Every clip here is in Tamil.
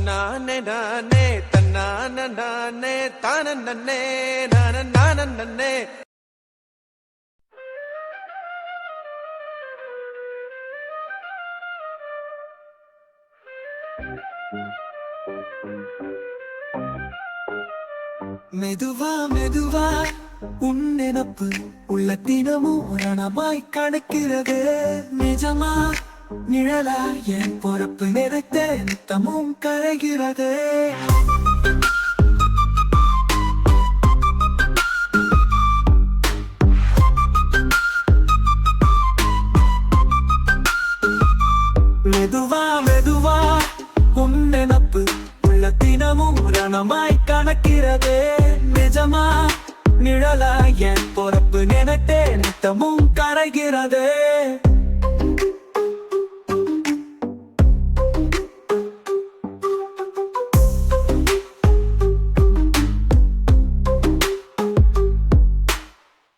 தன்னானே நானே தன்னான நானே தான நன்னே நான நான நன்னே. மெதுவா மெதுவா உன் நினப்பு உள்ள தினமும் ரணமாய் கணக்கிறது. நிஜமா நிழலா என் பொறுப்பு நிறைத்த நித்தமும் கரைகிறது. மெதுவா மெதுவா உன் நினப்பு உள்ள தினமும் ரணமாய் கணக்கிறது. நிஜமா நிழலா என் பொறுப்பு நினைத்தே நித்தமும் கரைகிறது.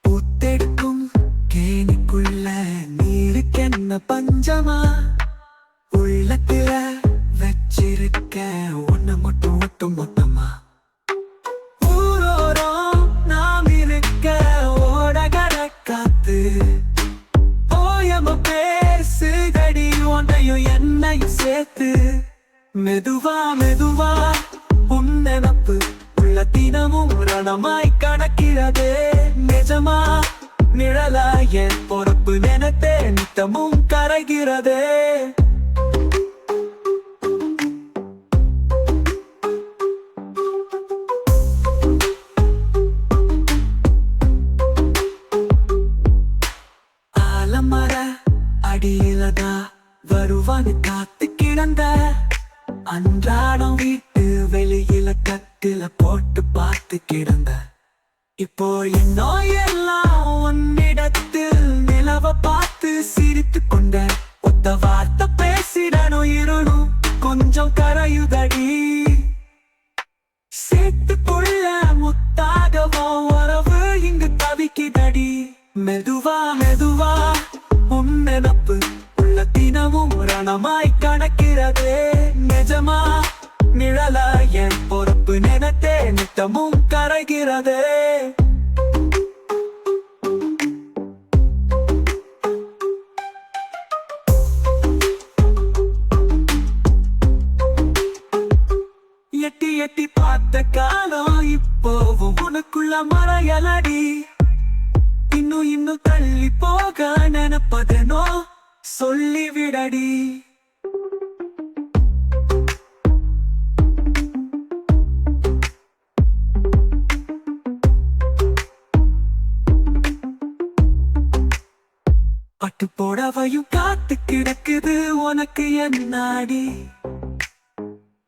பூத்தெடுக்கும் கேணிக்குள்ள நீருக்கென்ன பஞ்சமா? உள்ளத்துல வச்சிருக்க ஒண்ணு மட்டும் மட்டும் மொத்தமா? ஊரோரம் நாம் இருக்க ஓடகர காத்து போயம பேசுகடி ஒன்றையும் என்னையும் சேர்த்து. மெதுவா மெதுவா உன் நினப்பு உள்ள தினமும் ரணமாய் கணக்கிறது. நிஜமா நிழலா என் பொறுப்பு நினைத்தே நித்தமும் கரைகிறது. ஆலமர அடியிலதா வருவான்னு காத்து கிடந்த அன்றாடம் வீட்டு வெளியில கட்டில போட்டு பார்த்து கிடந்த. இப்போ இன்னும் எல்லாம் உன்னிடத்தில் நிலவ பார்த்து சிரித்து கொண்ட. ஒத்த வார்த்தை பேசிடணும் இருளும் கொஞ்சம் கரையுதடி. சேத்துக்குள்ள முத்தாகவோ உறவு இங்கு தவிக்குதடி. மெதுவா மெதுவா உன் நினப்பு உள்ள தினமும் ரணமாய் கணக்கிறது. நிஜமா நிழலா என் பொறுப்பு நினைத்தே நித்தமும் கரைகிறது. எட்டி எட்டி பார்த்த காலம் இப்போவும் உனக்குள்ள மறையலடி. இன்னும் இன்னும் தள்ளி போக நினைப்பதனோ சொல்லிவிடடி. பட்டு போடவையும் காத்து கிடக்குது உனக்கு என்னாடி?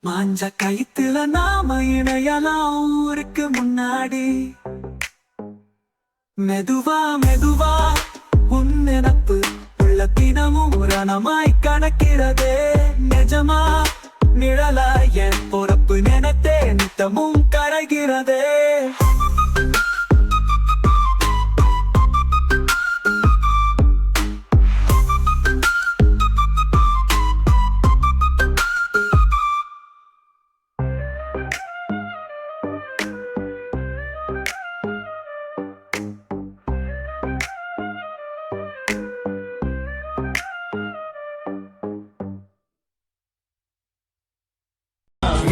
மாஞ்ச கயித்துல நாம இணையலாம் ஊருக்கு முன்னாடி. மெதுவா மெதுவா உன் நினப்பு உள்ள தினமும் ரணமாய் கணக்கிறது. நிஜமா நிழலா என் பொறுப்பு நினைத்தே நித்தமும் கரைகிறது.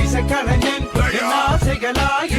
இசைக்கலைஞன் ஆசைகளாய்